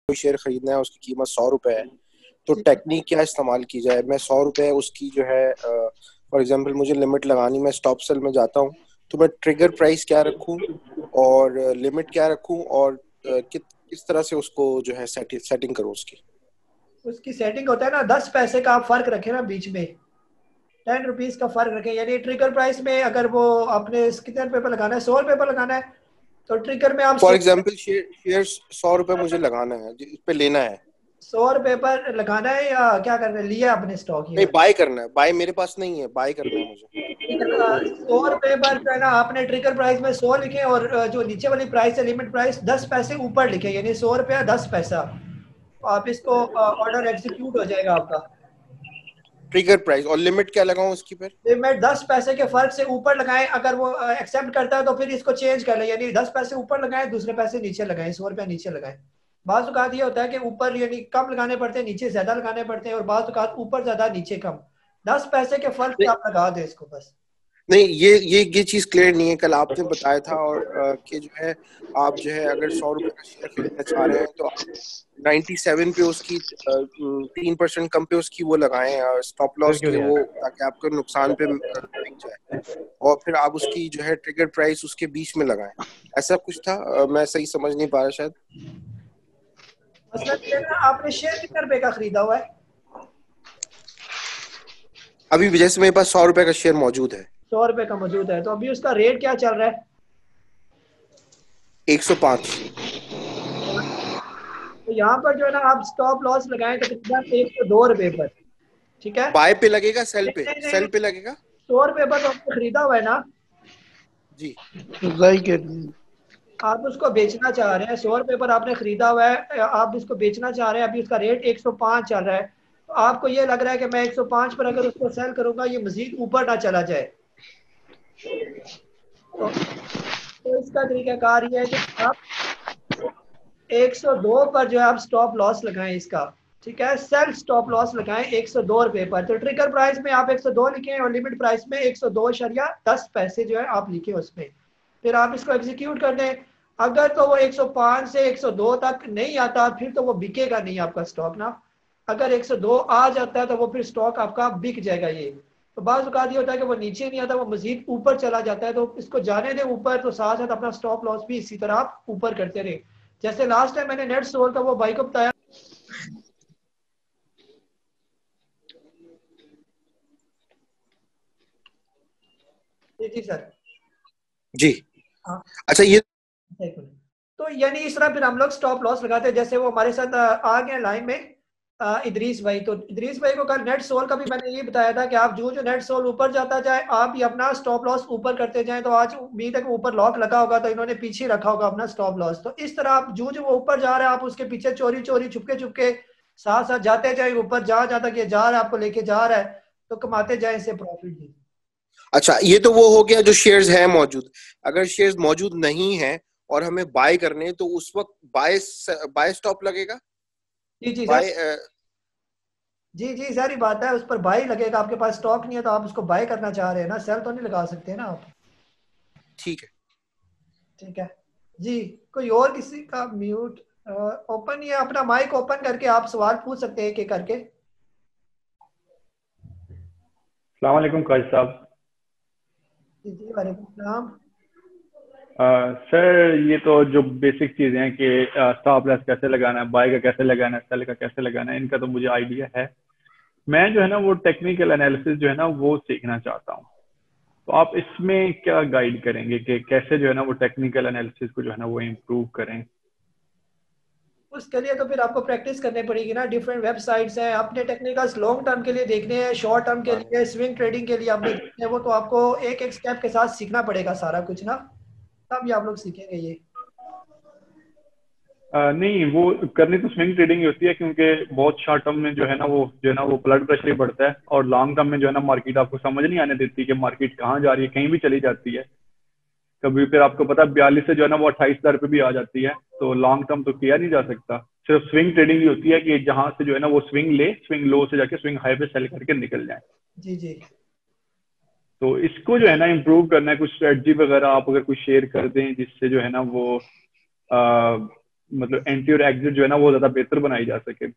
कोई शेयर खरीदना है, उसकी कीमत 100 रुपए है, तो टेक्निक क्या इस्तेमाल की जाए? मैं 100 रुपए उसकी जो है फॉर एग्जांपल मुझे लिमिट लगानी, मैं स्टॉप सेल में जाता हूँ, तो मैं ट्रिगर प्राइस क्या रखूँ और लिमिट क्या रखूँ और किस तरह से उसको जो है सेटिंग करूँ उसकी? उसकी सेटिंग होता है ना, 10 पैसे का आप फर्क रखें ना बीच में, 10 रुपीज का फर्क रखें। यानी ट्रिगर प्राइस में अगर वो आपने कितने रुपए पर लगाना है, 100 रुपए पर लगाना है, तो ट्रिगर में आप फॉर एग्जाम्पल शेयर 100 रुपए मुझे लगाना है, इस पे लेना है। 100 रुपए पर लगाना है या क्या करना है, लिया आपने स्टॉक ये नहीं, वाला? बाय करना है, बाय मेरे पास नहीं है, बाय करना है मुझे। 100 रुपए पर जो है ना, आपने ट्रिगर प्राइस में 100 लिखे और जो नीचे वाली प्राइस है लिमिट प्राइस 10 पैसे ऊपर लिखे, यानी 100 रुपया 10 पैसा। तो आप इसको ऑर्डर एग्जीक्यूट हो जाएगा आपका। ट्रिगर प्राइस और लिमिट क्या लगाऊं उसकी पर? लिमिट 10 पैसे के फर्क से ऊपर लगाएं, अगर वो एक्सेप्ट करता है तो फिर इसको चेंज कर ले, यानी 10 पैसे ऊपर लगाएं, दूसरे पैसे नीचे लगाएं, 100 रुपया नीचे लगाएं। बाज़ औक़ात ये होता है कि ऊपर यानी कम लगाने पड़ते हैं, नीचे ज्यादा लगाने पड़ते हैं, और बाज़ औक़ात ऊपर ज्यादा नीचे कम। 10 पैसे के फर्क से आप लगा दें इसको बस। नहीं, ये चीज क्लियर नहीं है। कल आपने बताया था और कि जो है आप जो है अगर 100 रुपए का शेयर खरीदना चाह रहे हैं तो आप 97 पे उसकी 3% कम पे उसकी वो लगाएं स्टॉप फिर लॉस क्यों के नहीं वो, आया? ताकि आपको नुकसान पे बिक जाए, और फिर आप उसकी जो है ट्रिगर प्राइस उसके बीच में लगाएं। ऐसा कुछ था, मैं सही समझ नहीं पा रहा शायद। मसलन ये ना, आपने शेयर कितने रुपए का खरीदा हुआ है? अभी जैसे मेरे पास 100 रुपए का शेयर मौजूद है, 100 रुपए का मौजूद है, तो अभी उसका रेट क्या चल रहा है? 105। तो यहाँ पर जो है ना, आप स्टॉप लॉस लगाएं तकरीबन 102 रुपए पर। ठीक है? बाय पे लगेगा, सेल नहीं पे, नहीं नहीं सेल नहीं, पे लगेगा? 100 रुपए पर तो आपने खरीदा हुआ है ना। जी। आप उसको बेचना चाह रहे हैं, 100 रुपए पर आपने खरीदा हुआ है, आप इसको बेचना चाह रहे हैं, अभी उसका रेट 105 चल रहा है। तो आपको ये लग रहा है कि मैं 105 पर अगर उसको सेल करूंगा ये मजीद ऊपर ना चला जाए। तो इसका तरीकाकार ये है कि आप 102 पर जो है आप स्टॉप लॉस लगाएं इसका। ठीक है, सेल्फ स्टॉप लॉस लगाएं 102 रुपए पर। तो ट्रिगर प्राइस में आप 102 लिखें और लिमिट प्राइस में 102.10 पैसे जो है आप लिखें उसमें। फिर आप इसको एग्जीक्यूट कर दें। अगर तो वो 105 से 102 तक नहीं आता फिर तो वो बिकेगा नहीं आपका स्टॉक ना। अगर 102 आ जाता है तो वो फिर स्टॉक आपका बिक जाएगा ये। तो बाज़ औक़ात ये होता है कि वो नीचे नहीं आता, वो मजीद ऊपर चला जाता है, तो इसको जाने दें ऊपर, तो साथ साथ अपना स्टॉप लॉस भी इसी तरह आप ऊपर करते रहे। जैसे लास्ट टाइम मैंने नेट स्टोर का वो भाई को बताया। जी जी सर। जी। हाँ, अच्छा, ये एक मिनट। तो यानी इस तरह फिर हम लोग स्टॉप लॉस लगाते हैं। जैसे वो हमारे साथ आ गए लाइन में इदरीस भाई, तो इदरीस भाई को कल नेट सोल का भी मैंने ये बताया था कि आप जो जो नेट सोल ऊपर जाता जाए आप ही अपना स्टॉप लॉस ऊपर करते जाएं। तो आज अभी तक ऊपर लॉक लगा होगा तो इन्होंने पीछे रखा होगा अपना स्टॉप लॉस। तो इस तरह आप जो जो वो ऊपर जा रहा है आप उसके पीछे चोरी चोरी छुपके छुपके साथ साथ जाते जाए ऊपर, जहाँ जहाँ तक ये जा रहा है आपको लेके जा रहा है, तो कमाते जाए इससे प्रॉफिट। अच्छा, ये तो वो हो गया जो शेयर्स है मौजूद। अगर शेयर्स मौजूद नहीं है और हमें बाय करने, तो उस वक्त बाय बाय स्टॉप लगेगा? जी जी सर। बाय जी जी सारी बात है, उस पर बाई लगेगा। आपके पास स्टॉक नहीं है तो आप उसको बाय करना चाह रहे हैं ना, सेल तो नहीं लगा सकते ना आप। ठीक है। ठीक है जी। कोई और किसी का म्यूट ओपन, या अपना माइक ओपन करके आप सवाल पूछ सकते हैं एक एक करके। अस्सलाम वालेकुम काजी साहब। जी जी वालेकुम सलाम। सर, ये तो जो बेसिक चीज़ें हैं कि स्टॉप लॉस कैसे लगाना है, बाय का कैसे लगाना है, सेल का कैसे लगाना है, इनका तो मुझे आइडिया है। मैं जो है ना वो टेक्निकल एनालिसिस जो है ना वो सीखना चाहता हूँ। तो आप इसमें क्या गाइड करेंगे कि कैसे जो है ना वो टेक्निकल एनालिसिस को जो है ना वो इम्प्रूव करें? उसके लिए तो फिर आपको प्रैक्टिस करनी पड़ेगी ना। डिफरेंट वेबसाइट्स हैं, अपने टेक्निकल्स लॉन्ग टर्म के लिए देखने हैं, शॉर्ट टर्म के लिए, स्विंग ट्रेडिंग के लिए आपने देखने हैं, वो तो आपको एक एक स्टेप के साथ सीखना पड़ेगा सारा कुछ ना, तब ये आप लोग सीखेंगे ये। नहीं, वो करनी तो स्विंग ट्रेडिंग ही होती है, क्योंकि बहुत शॉर्ट टर्म में जो है ना वो ब्लड प्रेशर ही बढ़ता है, और लॉन्ग टर्म में जो है ना मार्केट आपको समझ नहीं आने देती कि मार्केट कहाँ जा रही है, कहीं भी चली जाती है। कभी फिर आपको पता है 42 से जो है ना वो 28,000 पे भी आ जाती है। तो लॉन्ग टर्म तो किया नहीं जा सकता। सिर्फ स्विंग ट्रेडिंग ही होती है कि जहां से जो है ना वो स्विंग ले, स्विंग लो से जाके स्विंग हाई पे सेल करके निकल जाए। जी जी। तो इसको जो है ना इम्प्रूव करना है, कुछ स्ट्रेटजी वगैरह आप अगर कुछ शेयर कर दें जिससे जो है ना वो मतलब एंट्री और एग्जिट जो है ना वो ज्यादा बेहतर बनाई जा सके।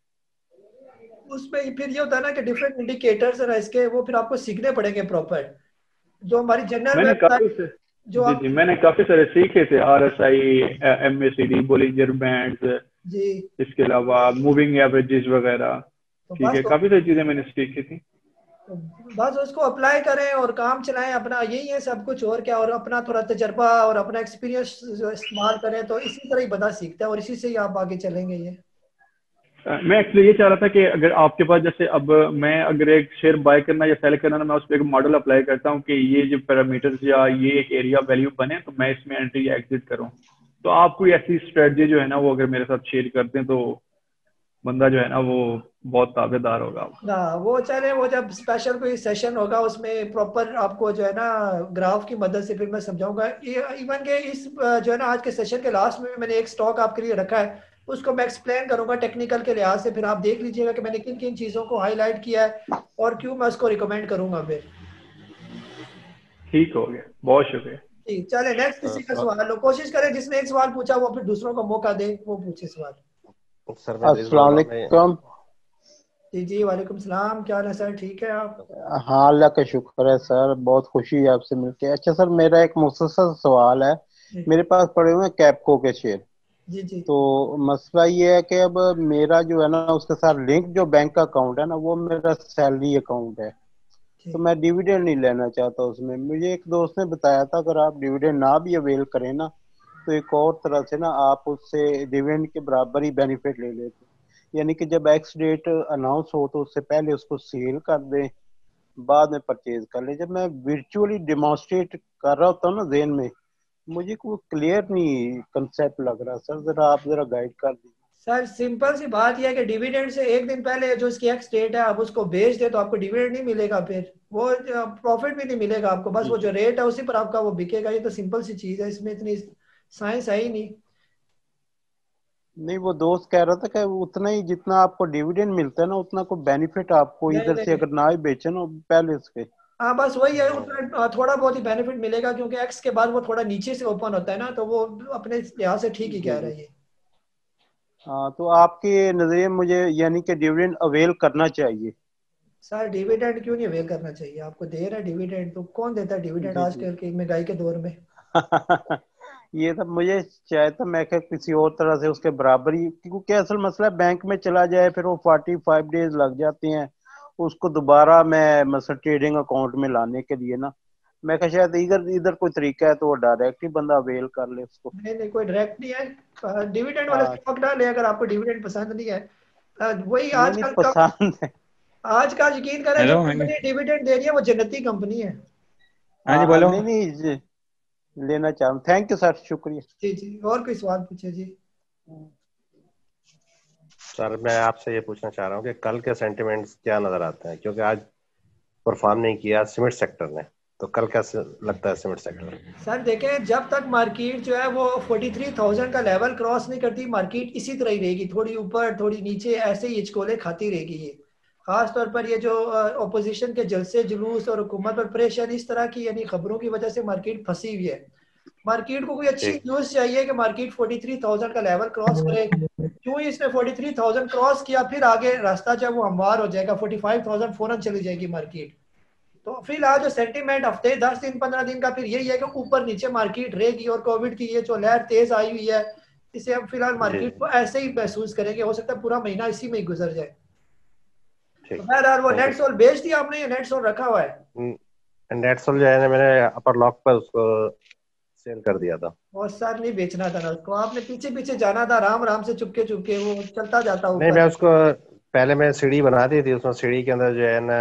उसमें फिर ये होता है ना कि डिफरेंट इंडिकेटर्स है इसके, वो फिर आपको सीखने पड़ेंगे प्रॉपर। जो हमारी जनरल मैंने काफी वेबसाइट से जो जी आप जी मैंने काफी सारे सीखे थे, RSI, MACD, बोलिंजर बैंड्स, जी इसके अलावा मूविंग एवरेजेस वगैरह। तो ठीक बस है, काफी सारी चीजें मैंने सीखी थी। तो बस उसको अप्लाई करें और काम चलाएं अपना, यही है सब कुछ और क्या। और अपना थोड़ा तजर्बा और अपना एक्सपीरियंस इस्तेमाल करें तो इसी तरह ही बंदा सीखता है और इसी से ही आप आगे चलेंगे ये। मैं एक्चुअली ये चाह रहा था कि अगर आपके पास जैसे अब मैं अगर एक शेयर बाय करना या सेल करना ना, मैं उस पर एक मॉडल अप्लाई करता हूँ कि ये जो पैरामीटर्स या ये एक एरिया वैल्यू बने तो मैं इसमें एंट्री या एग्जिट करूँ। तो आप कोई ऐसी स्ट्रेटजी जो है ना वो अगर मेरे साथ शेयर करते हैं तो बंदा जो है ना वो बहुत ताबेदार होगा। ना वो चले, वो जब स्पेशल कोई सेशन होगा उसमें प्रॉपर आपको जो है ना ग्राफ की मदद से फिर मैं समझाऊंगा। इवन के इस जो है ना आज के सेशन के लास्ट में भी मैंने एक स्टॉक आपके लिए रखा है, उसको मैं एक्सप्लेन करूंगा टेक्निकल के लिहाज से। फिर आप देख लीजिएगा कि मैंने किन किन चीज़ों को हाईलाइट किया है और क्यों मैं उसको रिकमेंड करूंगा फिर। ठीक हो गया, बहुत शुक्रिया। ठीक, चले नेक्स्ट किसी का सवाल लो, कोशिश करें जिसने एक सवाल पूछा वो फिर दूसरों को मौका दे, वो पूछे सवाल। सर मैं अजीज अस्सलाम बोल रहा हूँ मैं। वालेकुम। जी जी वालेकुम सलाम, क्या हाल है सर, ठीक है आप? हाँ, अल्लाह का शुक्र है सर, बहुत खुशी है आपसे मिलके। अच्छा सर, मेरा एक मुख्तसर सवाल है। जी मेरे पास पड़े हुए हैं कैपको के शेयर। जी जी तो मसला ये है कि अब मेरा जो है ना उसके साथ लिंक जो बैंक अकाउंट है ना वो मेरा सैलरी अकाउंट है। तो जी मैं डिविडेंड नहीं लेना चाहता उसमें। मुझे एक दोस्त ने बताया था अगर आप डिविडेंड ना भी अवेल करें ना तो एक और तरह से ना आप उससे डिविडेंड के बराबर ही बेनिफिट ले लेते हैं। यानी कि जब एक्स डेट अनाउंस हो तो उससे पहले उसको सेल कर दें, बाद में परचेज कर ले। जब मैं वर्चुअली डिमॉन्स्ट्रेट कर रहा होता हूँ ना जेन में, मुझे कोई क्लियर नहीं कंसेप्ट लग रहा। सर जरा आप जरा गाइड कर दीजिए। सर सिंपल सी बात यह है कि डिविडेंड से एक दिन पहले जो इसकी एक्स डेट है आप उसको बेच दे तो आपको डिविडेंड नहीं मिलेगा, फिर वो प्रॉफिट भी नहीं मिलेगा आपको, बस वो जो रेट है उसी पर आपका वो बिकेगा। ये तो सिंपल सी चीज है, इसमें इतनी साइंस है ही नहीं। नहीं, वो दोस्त कह रहा था कि उतना ही जितना आपको डिविडेंड मिलता है ना उतना को बेनिफिट आपको नहीं इधर नहीं से नहीं, अगर ना ही बेचे ना पहले से। हाँ बस वही है, उतना थोड़ा बहुत ही बेनिफिट मिलेगा क्योंकि एक्स के बाद वो थोड़ा नीचे से ओपन होता है ना, तो वो अपने लिहाज से ठीक ही जी कह रहा जी। है ये। हाँ, तो आपके नजरिए में मुझे यानी कि डिविडेंड अवेल करना चाहिए। सर डिविडेंड क्यों नहीं अवेल करना चाहिए, आपको दे रहा है डिविडेंड तो कौन देता है डिविडेंड जी जी। आजकल की महंगाई के दौर में। ये सब मुझे चाहिए था, मैं क्या किसी और तरह से उसके बराबर ही, क्योंकि असल मसला है बैंक में चला जाए फिर वो 45 डेज लग जाते हैं उसको दोबारा मैं मतलब ट्रेडिंग अकाउंट में लाने के लिए ना। मैं क्या शायद इधर इधर कोई तरीका है तो वो डायरेक्ट ही बंदा अवेल कर ले उसको। नहीं नहीं, कोई डायरेक्ट नहीं है, डिविडेंड वाला हाँ, स्टॉक ना ले अगर आपको डिविडेंड पसंद नहीं है। वही नहीं नहीं आजकल का, पसंद है। आज का यकीन करें जो हेलो, हाँ जी। कंपनी डिविडेंड दे रही है वो जन्नती कंपनी है। हाँ जी, हाँ हाँ, बोलो। नहीं नहीं लेना चाह रहा हूँ। थैंक यू सर, शुक्रिया। जी जी, और कोई सवाल पूछे जी। सर मैं आपसे ये पूछना चाह रहा हूँ कि कल के सेंटिमेंट्स क्या नजर आते हैं, क्योंकि आज परफॉर्म नहीं किया सीमेंट सेक्टर ने, तो कल कैसे लगता है सीमेंट सेक्टर? सर देखें, जब तक मार्केट जो है वो 43,000 का लेवल क्रॉस नहीं करती मार्केट इसी तरह ही रहेगी, थोड़ी ऊपर थोड़ी नीचे ऐसे ही हिचकोले खाती रहेगी ये। खास तौर पर ये जो ऑपोजिशन के जलसे जुलूस और हुकूमत पर प्रेशर इस तरह की यानी खबरों की वजह से मार्केट फंसी हुई है। मार्केट को कोई अच्छी ठीक। न्यूज चाहिए कि मार्केट 43,000 का लेवल क्रॉस करे। क्यों ही इसने 43,000 क्रॉस किया, फिर आगे रास्ता जो है वो हमवार हो जाएगा, 45,000 फौरन चली जाएगी मार्केट। तो फिलहाल जो सेंटीमेंट हफ्ते 10 दिन 15 दिन का फिर यही है कि ऊपर नीचे मार्केट रहेगी। और कोविड की ये जो लहर तेज आई हुई है इसे हम फिलहाल जी मार्केट को ऐसे ही महसूस करेंगे, हो सकता है पूरा महीना इसी में ही गुजर जाए। तो ठीक। बहरहाल वो थैंक यू नेट सोल बेच दिया आपने या नेट सोल रखा हुआ है? सर। नेटसोल जो है ना मैंने अपर लॉक पर उसको सेल कर दिया था। और सर नहीं बेचना था ना उसको, आपने पीछे पीछे जाना था आराम आराम से चुपके चुपके, वो चलता जाता नहीं, ऊपर। मैं उसको पहले मैं सीढ़ी बना दी थी, उसमें सीढ़ी के अंदर जो है ना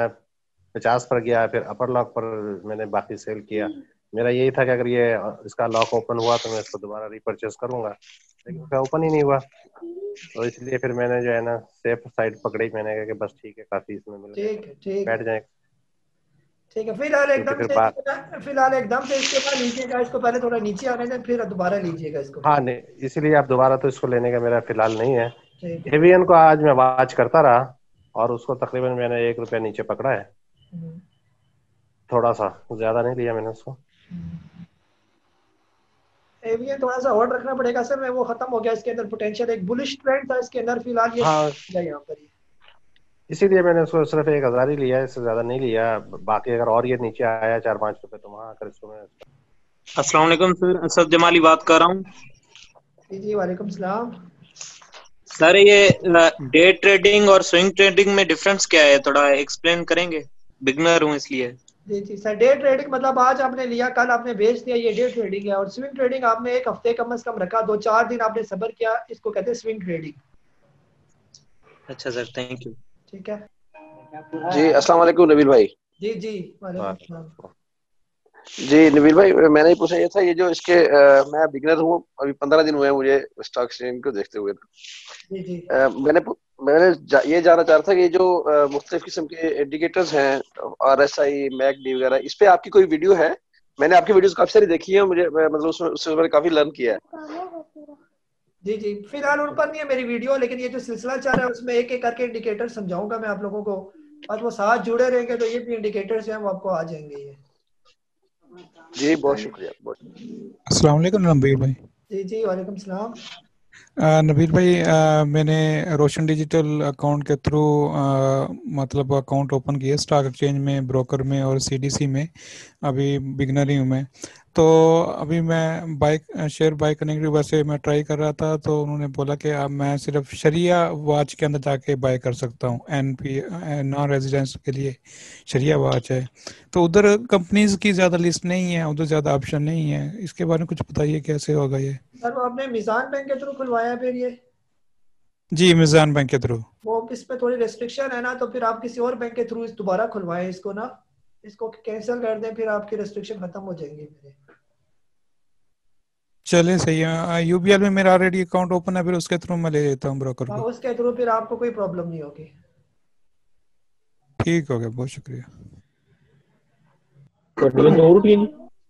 50 पर गया, फिर अपर लॉक पर मैंने बाकी सेल किया। मेरा यही था कि अगर ये इसका लॉक ओपन हुआ तो मैं इसको दोबारा रिपर्चेस करूंगा, लेकिन उसका ओपन ही नहीं हुआ। तो इसलिए फिर मैंने जो है ना सेफ साइड पकड़ी, मैंने कहा कि बस ठीक है, काफी इसमें मिल गए ठीक तो है ठीक है बैठ जाए। ठीक है, फिलहाल क्योंकि एकदम फिर से फिलहाल एकदम से इसके बाद लीजिएगा इसको, पहले थोड़ा नीचे आने दें फिर दोबारा लीजिएगा इसको फिर। हाँ नहीं, इसीलिए आप दोबारा तो इसको लेने का मेरा फिलहाल नहीं है। ठीक है। एवीएन को आज मैं वॉच करता रहा और उसको तकरीबन मैंने 1 रुपया नीचे पकड़ा है, हम्म, थोड़ा सा, ज्यादा नहीं लिया मैंने उसको। हम्म। एवीएन थोड़ा सा होल्ड रखना पड़ेगा सर, मैं वो खत्म हो गया, इसके अंदर पोटेंशियल एक बुलिश ट्रेंड था इसके अंदर फिलहाल, ये हाँ यहाँ पर ही। इसीलिए मैंने उसको सिर्फ 1,000 ही लिया है, इससे ज्यादा नहीं लिया। बाकी अगर और ये नीचे आया 4-5 रुपए तो वहां आकर इसको मैं। अस्सलाम वालेकुम सर, असद जमाली बात कर रहा हूँ। जी वालेकुम सलाम। सर ये डे ट्रेडिंग और स्विंग ट्रेडिंग में डिफरेंस क्या है, थोड़ा एक्सप्लेन करेंगे? बिगनर हूँ इसलिए। जी सर, डे ट्रेडिंग मतलब आज आपने लिया कल आपने बेच दिया, ये डे ट्रेडिंग है। और स्विंग ट्रेडिंग आपने एक हफ्ते कम से कम रखा, 2-4 दिन आपने सब्र किया, इसको कहते हैं स्विंग ट्रेडिंग। अच्छा सर, थैंक यू। ठीक है जी। अस्सलाम वालेकुम नबील भाई। जी वालेकुम सलाम। जी नबील भाई, मैंने ही पूछा ये था, ये जो इसके मैं बिगनर हूँ, अभी 15 दिन हुए हैं मुझे स्टॉक एक्सचेंज को देखते हुए। जी मैंने ये जानना चाह रहा था कि जो मुख्तलिफ किस्म के इंडिकेटर्स हैं, RSI, मैकडी वगैरह, इस पे आपकी कोई वीडियो है? मैंने आपकी वीडियोस काफी सारी देखी है, मुझे मतलब उससे मैंने काफी लर्न किया है। जी फिलहाल उन पर नहीं है मेरी वीडियो, लेकिन ये जो सिलसिला चल रहा है उसमें एक एक करके इंडिकेटर समझाऊंगा मैं आप लोगों को, और वो साथ जुड़े रहेंगे तो ये भी इंडिकेटर्स हैं वो आपको आ जाएंगे ये। जी बहुत शुक्रिया। अस्सलाम वालेकुम नबील भाई। जी वालेकुम सलाम। नबील भाई, मैंने रोशन डिजिटल अकाउंट के थ्रू मतलब अकाउंट ओपन किया स्टॉक एक्सचेंज में, ब्रोकर में और CDC में। अभी बिगनर ही हूँ मैं। तो अभी मैं शेयर बाय करने के लिए वैसे मैं ट्राई कर रहा था, तो उन्होंने बोला कि अब मैं सिर्फ शरिया वाच के अंदर जाके बाय कर सकता हूँ। NP नॉन रेजिडेंस के लिए शरिया वाच है, तो उधर कंपनीज की ज़्यादा लिस्ट नहीं है, उधर ज़्यादा ऑप्शन नहीं है। इसके बारे में कुछ बताइए कैसे होगा ये? सर वो आपने मिजान बैंक के थ्रू खुलवाया फिर ये? जी मिजान बैंक के थ्रू। वो इस पे थोड़ी रेस्ट्रिक्शन है ना, तो फिर आप किसी और बैंक के थ्रू दोबारा खुलवाएं इसको ना, इसको कैंसिल कर दें, फिर आपकी रेस्ट्रिक्शन खत्म हो जाएंगी मेरे। चले सही है। UBL में मेरा ऑलरेडी अकाउंट ओपन है, फिर उसके थ्रू मैं ले लेता हूँ ब्रोकर को। उसके थ्रू फिर आपको कोई प्रॉब्लम नहीं होगी। ठीक हो गया, बहुत शुक्रिया।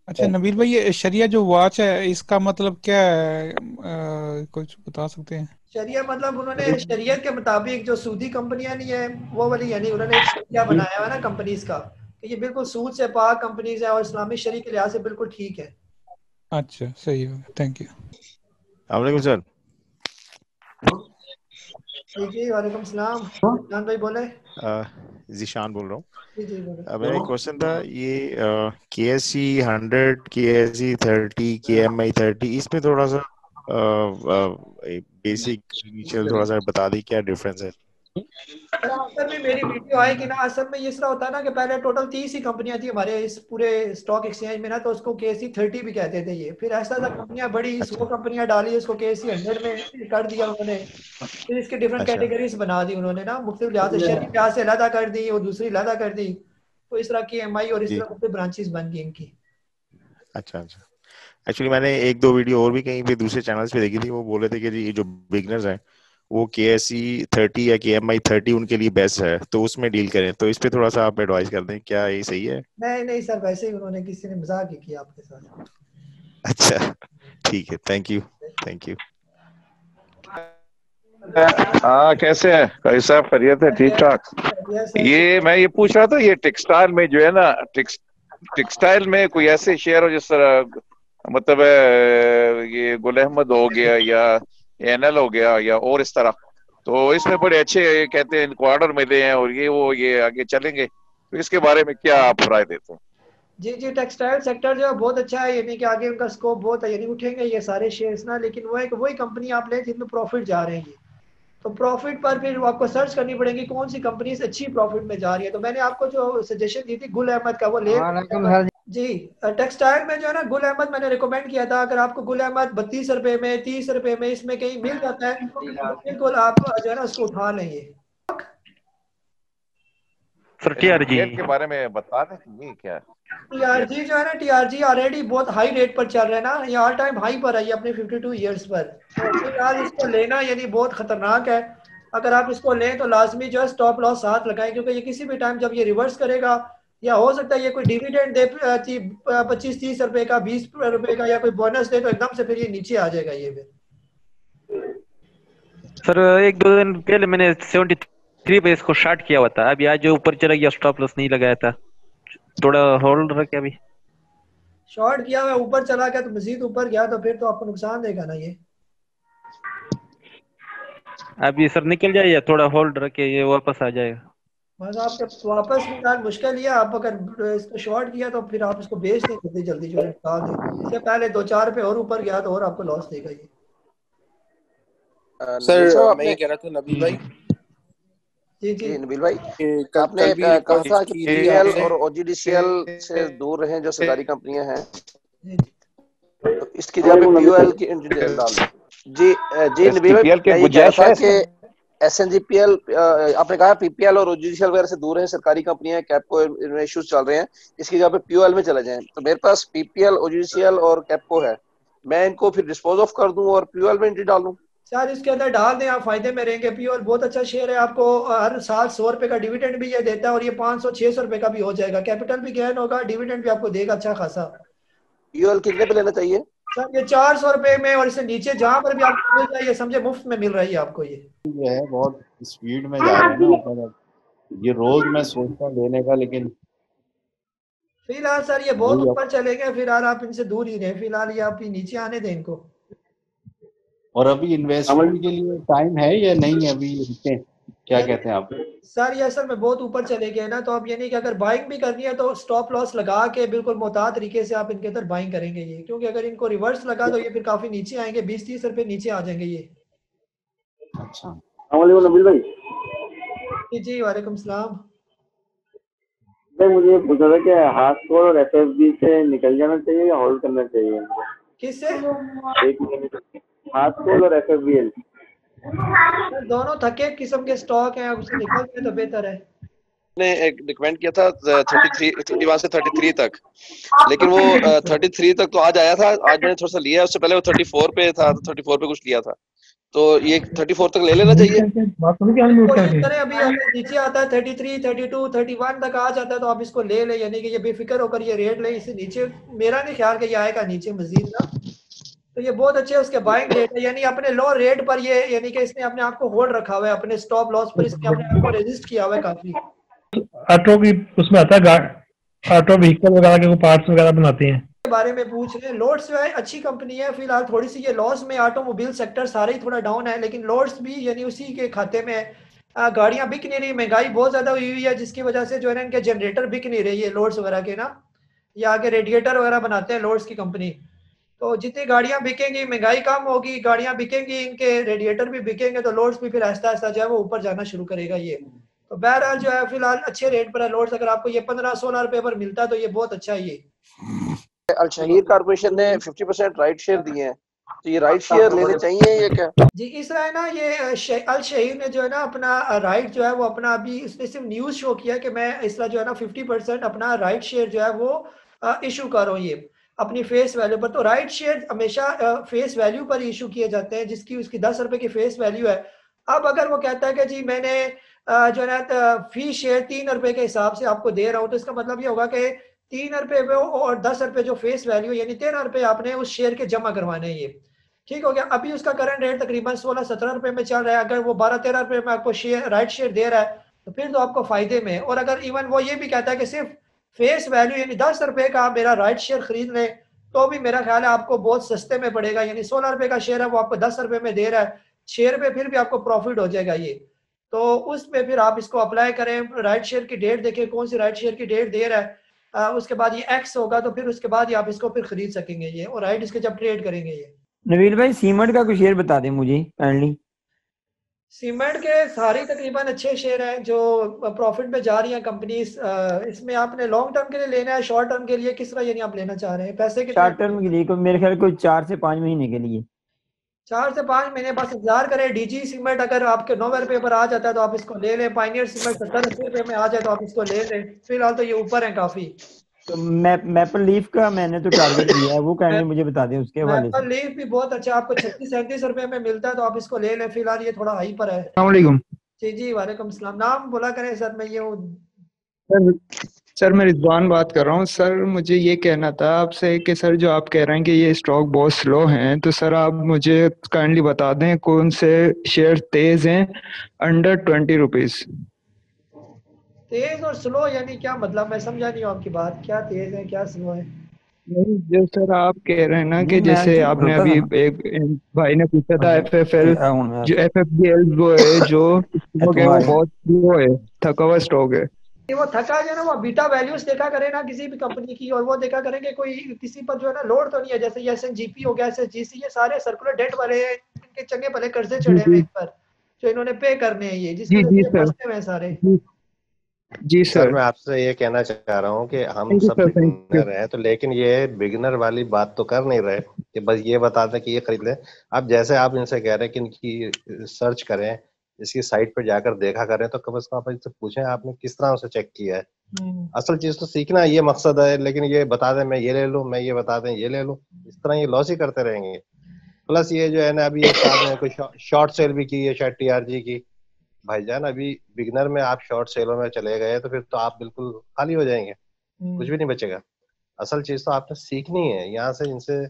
अच्छा नबील भाई, ये शरिया जो वॉच है इसका मतलब क्या है, कुछ बता सकते हैं? शरिया मतलब उन्होंने शरीयत के मुताबिक जो सूदी कंपनियां नहीं है वो वाली, यानी उन्होंने एक शरिया बनाया हुआ है ना कंपनीज का, कि ये बिल्कुल सूद से पाक कंपनीज है और इस्लामी शरी के लिहाज से बिल्कुल ठीक है। अच्छा सही हो गया, थैंक यू। वालेकुम सर। जी वालेकुम सलाम। जान भाई बोले। जीशान बोल रहा हूँ। जी बोले। मेरा एक क्वेश्चन था, ये KSE 100, KSE 30, KMI 30, इसमें थोड़ा सा बेसिक इनिशियल थोड़ा सा बता दी क्या डिफरेंस है? असल में मेरी वीडियो आएगी ना, असल में इस तरह होता है ना कि पहले टोटल 30 ही कंपनियां थी हमारे इस पूरे स्टॉक एक्सचेंज में ना, तो उसको KSE 30 भी कहते थे ये। फिर ऐसा कंपनियां बड़ी 100 कंपनियां डाली, इसको KSE 100 में कर दिया उन्होंने। फिर इसके डिफरेंट कैटेगरीज बना दी उन्होंने ना, मुख्तलिफ लिहाज से शहरी लिहाज से अलग कर दी और दूसरी अलग कर दी, तो इस तरह की MI और इस तरह मुख्तलिफ ब्रांचेस बन गई इनकी। अच्छा। एक्चुअली मैंने 1-2 वीडियो और भी कहीं पे दूसरे चैनल्स पे देखी थी, वो बोले थे कि ये जो बिगनर्स हैं वो KSE 30 या KMI 30 उनके लिए बेस्ट है, तो उसमें डील करें। तो इस पे थोड़ा सा आप एडवाइस कर दें, क्या ये सही है? नहीं सर, वैसे ही उन्होंने किसी ने मजाक ही किया आपके साथ। अच्छा ठीक है, थैंक यू। हाँ कैसे हैं भाई साहब, खैरियत है? ठीक ठाक। ये मैं ये पूछ रहा था, ये टेक्सटाइल में जो है ना, टेक्सटाइल में कोई ऐसे शेयर हो जिस तरह, मतलब ये गुल अहमद हो गया या NL हो गया या और इस तरह, तो इसमें बड़े अच्छे कहते हैं इनको ऑर्डर मिले हैं और ये आगे चलेंगे, तो इसके बारे में क्या आप राय देते हैं? जी टेक्सटाइल सेक्टर जो है बहुत अच्छा है, यानी कि आगे उनका स्कोप बहुत है, यानी उठेंगे ये सारे शेयर्स ना। लेकिन वो एक वही कंपनी आप लें जिनमें प्रॉफिट जा रहे हैं, तो प्रॉफिट पर फिर आपको सर्च करनी पड़ेगी कौन सी कंपनी अच्छी प्रॉफिट में जा रही है। तो मैंने आपको जो सजेशन दी थी गुल अहमद का, वो ले जी। टेक्सटाइल में जो है ना गुल अहमद मैंने रिकमेंड किया था। अगर आपको गुल अहमद 32 रुपए में, 30 रुपए में इसमें कहीं मिल जाता है तो बिल्कुल आप जो है ना उसको उठा लेंगे। सर TRG के बारे में बता दें, ये क्या है? TRG जो है ना, TRG ऑलरेडी बहुत हाई रेट पर चल रहा है ना, ये ऑल टाइम हाई पर है अपने 52 ईयर्स पर। तो फिलहाल इसको लेना यानी बहुत खतरनाक है। अगर आप इसको लें तो लाजमी जो है स्टॉप लॉस साथ लगाएं, क्योंकि ये किसी भी टाइम जब ये रिवर्स करेगा, या हो सकता है ये कोई डिविडेंड दे 25-30 रुपए का, 20 रुपए का, या कोई बोनस दे, तो एकदम से फिर ये नीचे आ जाएगा ये फिर। सर 1-2 दिन पहले मैंने 73 पे इसको शॉर्ट किया हुआ था, अभी आज जो ऊपर चला गया स्टॉप लॉस नहीं लगाया था, थोड़ा होल्ड रखे अभी। शॉर्ट किया हुआ ऊपर चला गया तो मजीद ऊपर गया तो फिर तो आपको नुकसान देगा ना ये। अभी सर निकल जाए या थोड़ा होल्ड रखे ये वापस आ जाएगा? बस आपके वापस फिलहाल मुश्किल ही है। आप अगर इसको शॉर्ट किया तो फिर आप इसको बेच नहीं सकते जल्दी, जो है निकाल दें। इससे पहले 2-4 पे और ऊपर गया तो और आपको लॉस देगा ये। सर मैं ये कह रहा था नबील भाई, जी नबील भाई, कल आपने भी कहा रिक्वेस्ट था कि की थी पीपीएल आपसे। और ओजीडीसीएल से दूर रहें जो सरकारी कंपनियां हैं, तो इसकी जगह पे पीओएल की डिटेल डाल दें। जी नबील भाई, मैं ये कह रहा था कि एसएनजीपीएल, आपने कहा पीपीएल और ओजीडीसीएल वगैरह से दूर हैं सरकारी कंपनियां, कैपको इनमें इश्यूज चल रहे हैं, इसकी जगह पे पीओएल में चले जाएं। तो मेरे पास पीपीएल, ओजीडीसीएल और कैपको है, मैं इनको फिर डिस्पोज ऑफ कर दूं और पीओएल में एंट्री डाल दूं? सर इसके अंदर डाल दें, आप फायदे में रहेंगे। पीओएल बहुत अच्छा शेयर है, आपको हर साल 100 रुपए का डिविडेंड भी ये देता है और ये 500-600 रुपए का भी हो जाएगा। कैपिटल भी गेन होगा, डिविडेंड भी आपको देगा अच्छा खासा। पीओएल कितने पे लेना चाहिए सर? ये 400 रुपए में और इससे नीचे जहां पर भी आपको मिल जाए, ये समझे मुफ्त में मिल रही है आपको ये है। बहुत स्पीड में जा रहे हैं ना ऊपर। ये रोज मैं सोचता हूँ लेने का, लेकिन फिलहाल सर ये बहुत ऊपर चले गए। फिलहाल आप इनसे दूर ही रहे, फिलहाल ये आप नीचे आने दें इनको। और अभी इन्वेस्टमेंट के लिए टाइम है या नहीं? अभी रुके, क्या कहते हैं आप? सर ये असल में बहुत ऊपर चले गए ना, तो अब ये नहीं कि अगर बाइंग भी करनी है तो स्टॉप लॉस लगा के बिल्कुल मोहतात तरीके से आप इनके अंदर बाइंग करेंगे ये, क्योंकि अगर इनको रिवर्स लगा तो ये फिर काफी नीचे आएंगे, 20-30 रुपए नीचे आ जाएंगे ये। अच्छा, नबील भाई। जी वालेकुम सलाम। मुझे पूछा था कि हाथकोड़ और एफएफबी से निकल जाना चाहिए या होल्ड करना चाहिए? किससे? एक मिनट, हाथकोड़ और एफएफबी दोनों थके किस्म के स्टॉक हैं, उससे निकल जाए तो बेहतर है। ने एक रिकमेंड किया था 31 से 33 तक, लेकिन वो 33 तक तो आज आया था, आज मैंने थोड़ा सा लिया, उससे पहले वो 34 पे था, 34 पे कुछ लिया था, तो ये 34 तक ले लेना चाहिए। अभी अगर नीचे आता है 33, 32, 31 तक आ जाता है तो आप इसको ले ले, यानी कि ये बेफिक्र होकर ये रेट ले। इससे नीचे मेरा नहीं ख्याल कि ये आएगा नीचे मजीद ना, तो ये बहुत अच्छे उसके बाइंग रेट है, यानी अपने लो रेट पर ये, यानी कि इसने अपने आप को होल्ड रखा हुआ है, अपने स्टॉप लॉस पर इसने अपने आप को रेजिस्ट किया हुआ है काफी। ऑटो की उसमें आता है, ऑटो व्हीकल वगैरह के पार्ट्स वगैरह बनाते हैं के बारे में पूछ रहे हैं। लोड्स जो है अच्छी कंपनी है, फिलहाल थोड़ी सी ये लॉस में, ऑटोमोबाइल सेक्टर सारे ही थोड़ा डाउन है, लेकिन लोड्स भी यानी उसी के खाते में गाड़ियां बिक नहीं रही, महंगाई बहुत ज्यादा हुई हुई है, जिसकी वजह से जो है ना इनके जनरेटर बिक नहीं रही है लोड्स वगैरह के ना, या आगे रेडिएटर वगैरह बनाते हैं लोड्स की कंपनी। तो जितनी गाड़ियां बिकेंगी महंगाई कम होगी, गाड़ियां बिकेंगी, इनके रेडिएटर भी बिकेंगे, तो लोड्स भी फिर आहिस्ता आहिस्ता जो है वो ऊपर जाना शुरू करेगा ये। तो बहरहाल जो है फिलहाल अच्छे रेट पर है लोड्स, अगर आपको ये 15-16 रुपए पर मिलता है तो ये बहुत अच्छा है ये। अल शहीर कॉर्पोरेशन ने 50% राइट शेयर दिए हैं, तो ये राइट शेयर लेने चाहिए या क्या? जी इस तरह है ना, ये अल शहीर ने जो है ना अपना राइट जो है वो अपना, अभी उसने सिर्फ न्यूज शो किया कि मैं इस तरह जो है ना 50% अपना राइट शेयर जो है वो इशू कर रहा हूँ ये अपनी फेस वैल्यू पर। तो राइट शेयर हमेशा फेस वैल्यू पर इशू किए जाते हैं, जिसकी उसकी 10 रुपए की फेस वैल्यू है। अब अगर वो कहता है कि जी मैंने जो है ना फी शेयर 3 रुपए के हिसाब से आपको दे रहा हूँ, तो इसका मतलब ये होगा कि 3 रुपए पे और 10 रुपए जो फेस वैल्यू, यानी 13 रुपए आपने उस शेयर के जमा करवाने हैं। ये ठीक हो गया। अभी उसका करंट रेट तकरीबन 16-17 रुपए में चल रहा है। अगर वो 12-13 रुपए में आपको शेयर राइट शेयर दे रहा है तो फिर तो आपको फायदे में है। और अगर इवन वो ये भी कहता है कि सिर्फ फेस वैल्यू यानी 10 रुपए का आप मेरा राइट शेयर खरीद लें, तो भी मेरा ख्याल है आपको बहुत सस्ते में पड़ेगा, यानी 16 रुपए का शेयर है वो आपको 10 रुपए में दे रहा है, 6 रुपए फिर भी आपको प्रॉफिट हो जाएगा ये। तो उसमें फिर आप इसको अप्लाई करें, राइट शेयर की डेट देखें कौन सी राइट शेयर की डेट दे रहा है, उसके बाद ये एक्स होगा तो फिर उसके बाद ही आप इसको फिर खरीद सकेंगे ये, और राइट इसके जब ट्रेड करेंगे ये। नबील भाई सीमेंट का कुछ शेयर बता दें मुझे काइंडली। सीमेंट के सारे तकरीबन अच्छे शेयर हैं जो प्रॉफिट में जा रही हैं कंपनीज। इसमें आपने लॉन्ग टर्म के लिए लेना है, शॉर्ट टर्म के लिए किस तरह यानी आप लेना चाह रहे हैं पैसे के? शॉर्ट टर्म के लिए मेरे ख्याल को 4 से 5 महीने के लिए। 4 से 5 महीने बस इंतजार करें। डीजी सीमेंट अगर आपके 9 रुपए पर आ जाता है तो आप इसको ले लें। पायनियर सीमेंट 70-80 रुपए में आ जाए तो आप इसको ले लें। फिलहाल तो ये ऊपर है काफी। तो मैपल लीफ का मैंने तो टारगेट लिया है, वो काइंडली मुझे बता दें उसके हवाले से। मैपल लीफ भी बहुत अच्छा आपको 36-37 रुपए में मिलता है तो आप इसको ले लें। फिलहाल ये थोड़ा हाई पर है। अस्सलाम जी जी वालेकुम सलाम। नाम बोला करें सर, मैं ये हूँ सर मैं रिजवान बात कर रहा हूँ। सर मुझे ये कहना था आपसे कि सर जो आप कह रहे हैं कि ये स्टॉक बहुत स्लो हैं, तो सर आप मुझे काइंडली बता दें कौन से शेयर तेज हैं अंडर 20 रुपीज। तेज और स्लो यानी क्या मतलब? मैं समझा नहीं हूँ आपकी बात। क्या तेज है क्या स्लो है? नहीं, जो सर आप कह रहे हैं ना कि नहीं, मैं जैसे तो आपने रुका था अभी ना। एक भाई ने पूछा था एफएफएल, मैं जो एफएफबीएल वो है जो स्टॉक है वो तुम्हारे बहुत स्लो है, थका हुआ स्टॉक है। कि वो थका जो है ना वो बीटा वैल्यूज देखा करे ना किसी भी कंपनी की, और वो देखा करें कि कोई किसी पर जो है ना लोड तो नहीं है, जैसे ये एसएनजीपी हो गया, एसएसजीसी, ये सारे सर्कुलर डेट वाले हैं, इनके चंगे भले कर्जे जी चढ़े हुए हैं जी इन पर, जो इन्होंने पे करने हैं, ये जिस जी वजह जी से ये सर। फंसे हुए हैं सारे। जी जी सर सर। मैं आपसे ये कहना चाह रहा हूँ कि हम थैंक यू सब सर, थैंक यू। बिगिनर हैं, तो लेकिन ये बिगिनर वाली बात तो कर नहीं रहे कि बस ये बता दें कि ये खरीद लें। अब जैसे आप इनसे कह रहे हैं कि इनकी सर्च करें, इसकी साइट पर जाकर देखा करें, तो कम से कम आप इनसे पूछें आपने किस तरह उसे चेक किया है। असल चीज तो सीखना ये मकसद है, लेकिन ये बता दें मैं ये ले लूं, मैं ये बता दें ये ले लूं, इस तरह ये लॉस ही करते रहेंगे। प्लस ये जो है ना, अभी एक आदमी ने कोई शॉर्ट सेल भी की है शायद टीआरजी की। भाईजान अभी बिगनर में आप शॉर्ट सेलों में चले गए तो फिर तो आप बिल्कुल खाली हो जाएंगे, कुछ भी नहीं बचेगा। असल चीज तो आपने सीखनी है, यहाँ से इनसे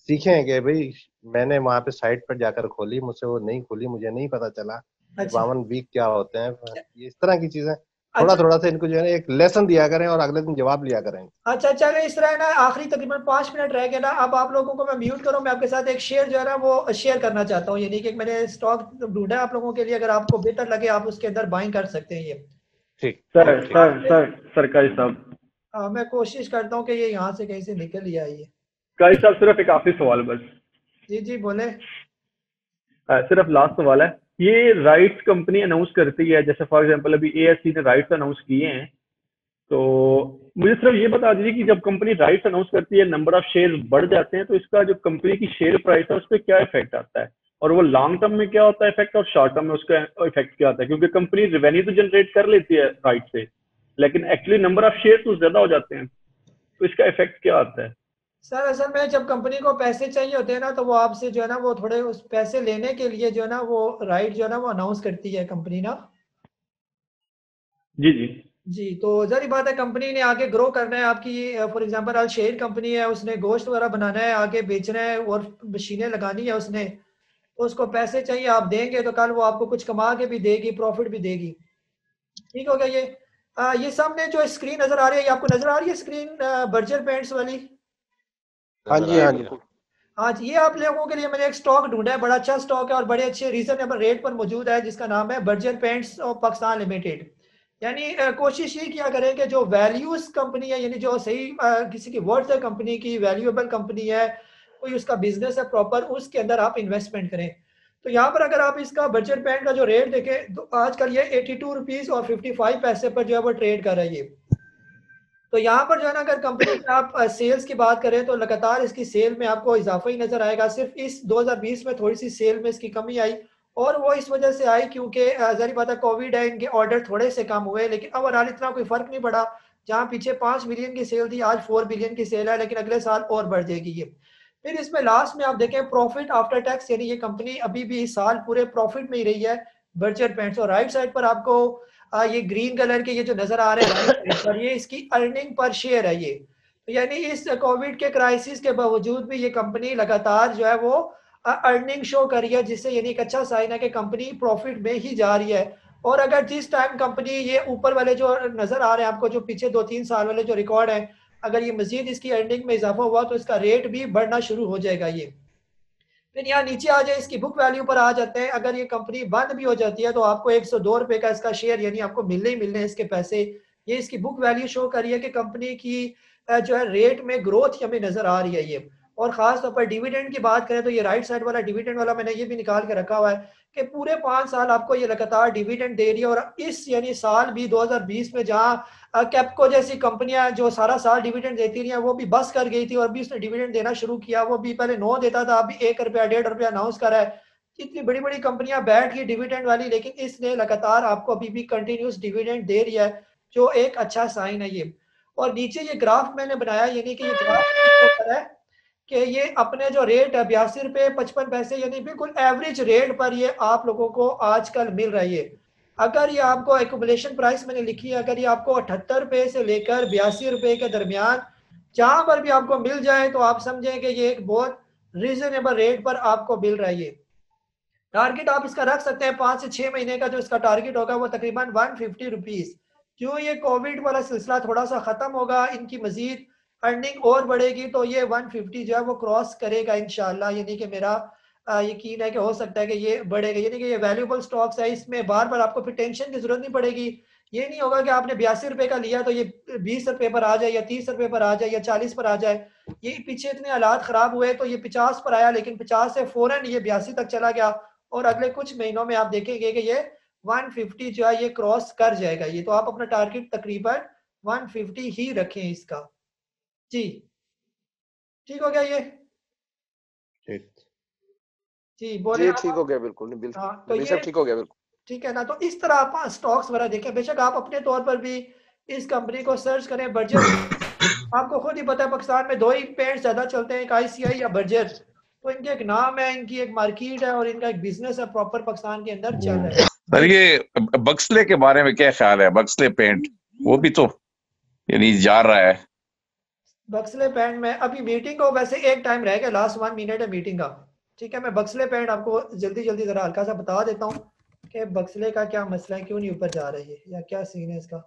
सीखें कि भाई मैंने वहां पे साइट पर जाकर खोली, मुझसे वो नहीं खुली, मुझे नहीं पता चला कि अच्छा बावन वीक क्या होते हैं, ये इस तरह की चीजें थोड़ा अच्छा थोड़ा सा इनको जो है ना एक लेसन दिया करें और अगले दिन जवाब लिया करें। अच्छा चलो, इस तरह है ना, आखिरी तकरीबन 5 मिनट रह गए ना, अब आप लोगों को मैं म्यूट करूं, मैं आपके साथ एक शेयर जो है ना वो शेयर करना चाहता हूं, यानी कि मैंने स्टॉक ढूंढा है आप लोगों के लिए, अगर आपको बेहतर लगे आप उसके अंदर बाइंग कर सकते हैं ये। ठीक सर ठीक। सर सर सर काजी साहब, मैं कोशिश करता हूँ कि ये यहाँ से कहीं से निकल ही आइए। काजी साहब सिर्फ एक आखिरी सवाल बस, जी जी बोले। सिर्फ लास्ट सवाल है। ये राइट्स कंपनी अनाउंस करती है, जैसे फॉर एग्जांपल अभी एएससी ने राइट्स अनाउंस किए हैं, तो मुझे सिर्फ ये बता दीजिए कि जब कंपनी राइट्स अनाउंस करती है, नंबर ऑफ शेयर बढ़ जाते हैं, तो इसका जो कंपनी की शेयर प्राइस है उस पर क्या इफेक्ट आता है, और वो लॉन्ग टर्म में क्या होता है इफेक्ट, और शॉर्ट टर्म में उसका इफेक्ट क्या आता है? क्योंकि कंपनी रेवेन्यू तो जनरेट कर लेती है राइट से, लेकिन एक्चुअली नंबर ऑफ शेयर तो ज्यादा हो जाते हैं, तो इसका इफेक्ट क्या आता है? सर असल में जब कंपनी को पैसे चाहिए होते हैं ना, तो वो आपसे जो है ना वो थोड़े उस पैसे लेने के लिए जो है ना वो राइट जो है ना वो अनाउंस करती है कंपनी ना। जी जी जी, तो जारी बात है, कंपनी ने आगे ग्रो करना है आपकी, फॉर एग्जांपल अल शेर कंपनी है, उसने गोश्त वगैरह बनाना है, आगे बेचना है और मशीनें लगानी है उसने, तो उसको पैसे चाहिए, आप देंगे तो कल वो आपको कुछ कमा के भी देगी, प्रॉफिट भी देगी। ठीक हो गया ये। ये सामने जो स्क्रीन नजर आ रही है, ये आपको नजर आ रही है स्क्रीन बर्जर पेंट्स वाली? हाँ जी हाँ जी। हाँ जी, ये आप लोगों के लिए मैंने एक स्टॉक ढूंढा है, बड़ा अच्छा स्टॉक है और बड़े अच्छे रीजनेबल रेट पर मौजूद है, जिसका नाम है Berger paints of Pakistan limited. यानी कोशिश ये किया करें कि जो वैल्यूज कंपनी है, यानी जो सही किसी की वर्थ है, कंपनी की वैल्यूएबल कंपनी है, कोई उसका बिजनेस है प्रॉपर, उसके अंदर आप इन्वेस्टमेंट करें। तो यहाँ पर अगर आप इसका बर्जर पेंट का जो रेट देखें, तो आजकल ये 82 रुपीज और 55 पैसे पर जो है वो ट्रेड कर रही है। तो यहाँ पर जो है ना, अगर कंपनी की आप सेल्स की बात करें तो लगातार इसकी सेल में आपको इजाफा ही नजर आएगा। सिर्फ इस 2020 में थोड़ी सी सेल में इसकी कमी आई, और वो इस वजह से आई क्योंकि जारी बात है कोविड है, इनके ऑर्डर थोड़े से कम हुए, लेकिन ओवरऑल इतना कोई फर्क नहीं पड़ा। जहाँ पीछे 5 बिलियन की सेल थी, आज 4 बिलियन की सेल है, लेकिन अगले साल और बढ़ जाएगी ये। फिर इसमें लास्ट में आप देखें प्रॉफिट आफ्टर टैक्स, यानी ये कंपनी अभी भी इस साल पूरे प्रॉफिट में ही रही है बर्जर पेंट्स। और राइट साइड पर आपको ये ग्रीन कलर के ये जो नजर आ रहे हैं राइट साइड पर, ये इसकी अर्निंग पर शेयर है ये। तो यानी इस कोविड के क्राइसिस के बावजूद भी ये कंपनी लगातार जो है वो अर्निंग शो कर रही है, जिससे यानी एक अच्छा साइन है कि कंपनी प्रॉफिट में ही जा रही है। और अगर जिस टाइम कंपनी ये ऊपर वाले जो नजर आ रहे हैं आपको, जो पीछे 2-3 साल वाले जो रिकॉर्ड है, अगर ये मजीद इसकी अर्निंग में इजाफा हुआ तो इसका रेट भी बढ़ना शुरू हो जाएगा ये। फिर यहाँ नीचे आ जाए, इसकी बुक वैल्यू पर आ जाते हैं। अगर ये कंपनी बंद भी हो जाती है तो आपको 102 रुपए का इसका शेयर यानी आपको मिलने ही मिलने इसके पैसे। ये इसकी बुक वैल्यू शो कर रही है कि कंपनी की जो है रेट में ग्रोथ हमें नजर आ रही है ये। और खास तौर पर डिविडेंड की बात करें तो ये राइट साइड वाला डिविडेंड वाला मैंने ये भी निकाल के रखा हुआ है कि पूरे 5 साल आपको ये लगातार डिविडेंड दे रही है। और इस यानी साल भी 2020 में जहाँ कैप्को जैसी कंपनियां जो सारा साल डिविडेंड देती रही, वो भी बस कर गई थी और भी उसने डिविडेंड देना शुरू किया। वो भी पहले 9 देता था, अभी 1 रुपया 1.5 रुपया अनाउंस करा है। इतनी बड़ी बड़ी कंपनियां बैठ गई डिविडेंड वाली, लेकिन इसने लगातार आपको अभी भी कंटिन्यूस डिविडेंड दे रही है, जो एक अच्छा साइन है ये। और नीचे ये ग्राफ मैंने बनाया, यानी कि ये ग्राफ है कि ये अपने जो रेट है 82 रुपये 55 पैसे, यानी बिल्कुल एवरेज रेट पर ये आप लोगों को आजकल मिल रही है। अगर ये आपको एक्युमुलेशन प्राइस मैंने लिखी है, अगर ये आपको 78 रुपये से लेकर 82 रुपये के दरमियान जहां पर भी आपको मिल जाए तो आप समझें कि ये एक बहुत रीजनेबल रेट पर आपको मिल रही है। टारगेट आप इसका रख सकते हैं 5 से 6 महीने का जो इसका टारगेट होगा वो तकरीबन 150 रुपीज। जो ये कोविड वाला सिलसिला थोड़ा सा खत्म होगा, इनकी मजीद अर्निंग और बढ़ेगी तो ये 150 जो है वो क्रॉस करेगा इंशाल्लाह। यानी कि मेरा यकीन है कि हो सकता है कि ये बढ़ेगा। यानी कि ये वैल्यूएबल स्टॉक्स है, इसमें बार बार आपको फिर टेंशन की जरूरत नहीं पड़ेगी। ये नहीं होगा कि आपने 82 रुपए का लिया तो ये 20 रुपए पर आ जाए या 30 रुपए पर आ जाए या 40 पर आ जाए। ये पीछे इतने हालात खराब हुए तो ये 50 पर आया, लेकिन 50 से फौरन ये 82 तक चला गया और अगले कुछ महीनों में आप देखेंगे कि ये 150 जो है ये क्रॉस कर जाएगा। ये तो आप अपना टारगेट तकरीबन 150 ही रखें इसका। जी ठीक हो गया ये? जी बोले। ठीक हो गया, बिल्कुल बिल्कुल। हाँ, तो ये ठीक हो गया बिल्कुल। ठीक है ना। तो इस तरह आप स्टॉक्स वगैरह देखें। बेशक आप अपने तौर पर भी इस कंपनी को सर्च करें, बर्जर। आपको खुद ही पता है पाकिस्तान में 2 ही पेंट ज्यादा चलते हैं, एक ICI या बर्जर। तो इनके एक नाम है, इनकी एक मार्केट है और इनका एक बिजनेस है प्रॉपर पाकिस्तान के अंदर चल रहा है। सर ये बक्सले के बारे में क्या ख्याल है? बक्सले पेंट वो भी तो यानी जा रहा है। बक्सले पेंट में अभी मीटिंग को वैसे एक टाइम रह गया, लास्ट 1 मिनट है मीटिंग का। ठीक है, मैं बक्सले पेंट आपको जल्दी जरा हल्का सा बता देता हूँ कि बक्सले का क्या मसला है, क्यों नहीं ऊपर जा रही है या क्या सीन है इसका।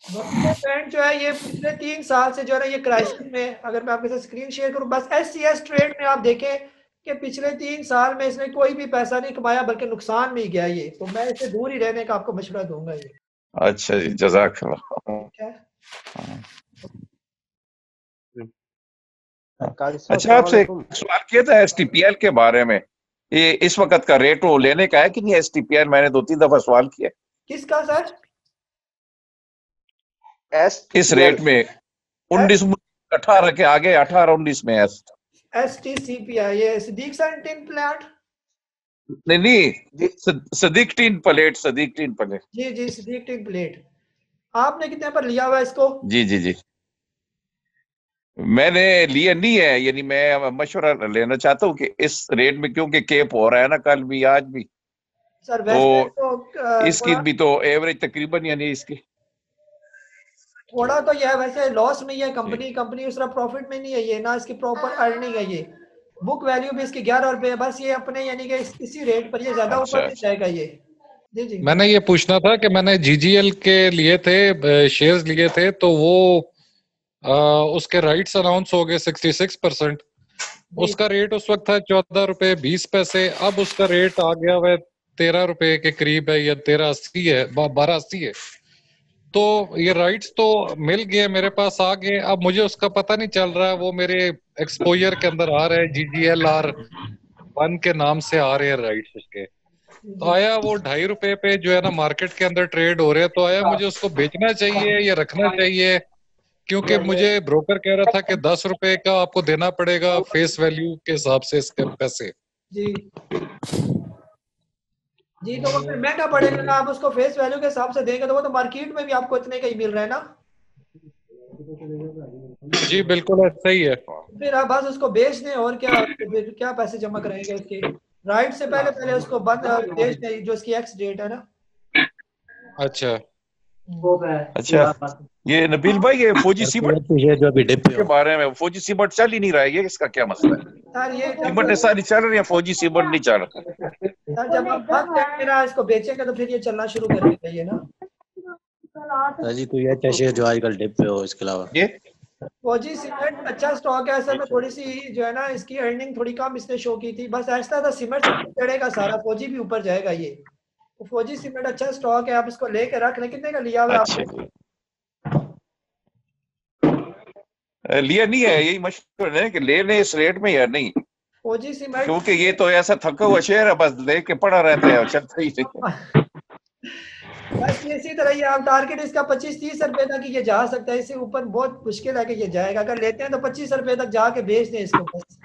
बक्सले पेंट जो है ये पिछले 3 साल से जो है ना ये क्राइसिस में, अगर मैं आपके साथ स्क्रीन शेयर करूँ, बस SCS ट्रेड में आप देखें कि पिछले 3 साल में इसने कोई भी पैसा नहीं कमाया बल्कि नुकसान में ही गया ये। तो मैं इससे दूर ही रहने का आपको मशवरा दूंगा ये। अच्छा जी, जज़ाकल्लाह। अच्छा, आपसे एक सवाल किया था STPL के बारे में। ये इस वक्त का रेट वो लेने का है कि नहीं STPL? मैंने 2-3 दफा सवाल किया। किसका सर? इस रेट में 19 18 के आगे 18-19 में STCPI ये सदीक टिन प्लांट नहीं सदीक टीन प्लेट जी सदीक टीन प्लेट। आपने कितने पर लिया हुआ इसको? जी मैंने लिया नहीं है, यानी मैं मशवरा लेना चाहता हूँ कि इस रेट में, क्योंकि केप हो रहा है ना कल भी आज भी, सर वैसे तो इसकी भी तो एवरेज तकरीबन यानी इसकी थोड़ा तो यह वैसे लॉस में ही है कंपनी उस तरह प्रॉफिट में नहीं है ये ना, इसकी प्रॉपर अर्निंग है। ये बुक वैल्यू भी इसकी 11 रुपए है, बस ये अपने यानी कि इसी रेट पर ये ज्यादा ऊपर नहीं जाएगा ये। जी मैंने ये पूछना था कि मैंने GGL के लिए थे शेयर्स लिए थे तो वो उसके राइट्स अनाउंस हो गए 66%। उसका रेट उस वक्त था 14 रुपए 20 पैसे, अब उसका रेट आ गया वह 13 रुपए के करीब है या 13.80 है 12.80 है। तो ये राइट्स तो मिल गए मेरे पास आ गए, अब मुझे उसका पता नहीं चल रहा है, वो मेरे एक्सपोजर के अंदर आ रहे हैं GGLR1 के नाम से आ रहे हैं राइट्स उसके। तो आया वो 2.5 रुपए पे जो है ना मार्केट के अंदर ट्रेड हो रहे हैं, तो आया मुझे उसको बेचना चाहिए या रखना चाहिए? क्योंकि मुझे ब्रोकर कह रहा था कि 10 रुपए का आपको देना पड़ेगा फेस वैल्यू के हिसाब से इसके पैसे। जी तो वो फिर महंगा पड़ेगा ना, आप उसको फेस वैल्यू के हिसाब से देंगे तो वो तो मार्केट में भी आपको इतने का ही मिल रहा है ना। जी बिल्कुल ऐसा ही है। फिर आप बस उसको बेच दें और क्या पैसे जमा कराएंगे उसके राइट से पहले उसको बंद बेच दें जो इसकी एक्स डेट है ना। अच्छा ये नबील भाई ये फौजी सीमेंट जो अभी डिप के बारे में, फौजी सीमेंट चल ही नहीं रहा है, ये इसका क्या मसला है? सर ये सीमेंट सारी चल रही है, फौजी सीमेंट नहीं चल रहा। सर जब हम बंद इसको बेचेंगे तो फिर ये चलना शुरू कर देगा ये ना। जी कोई अच्छा शेयर जो आजकल डिप पे हो इसके अलावा? ये फौजी सीमेंट अच्छा स्टॉक है सर, में थोड़ी सी जो है ना इसकी अर्निंग थोड़ी कम इसने शो की थी, बस ऐसा था सीमेंट चढ़ेगा सारा, फौजी भी ऊपर जाएगा ये। तो फौजी सीमेंट अच्छा स्टॉक है, आप इसको लेके रख लें। कितने का लिया हुआ आपने? लिया नहीं है, यही मशहूर है कि ले लें इस रेट में या नहीं, फौजी सीमेंट क्योंकि ये तो ऐसा थका हुआ शेयर है, बस लेके पड़ा रहता है और चलता ही नहीं। बस इसी तरह ये आप टारगेट इसका 25-30 रुपए तक ये जा सकता है, इससे ऊपर बहुत मुश्किल है कि ये जाएगा। अगर लेते हैं तो 25 रुपए तक जाके बेच दें इसको बस।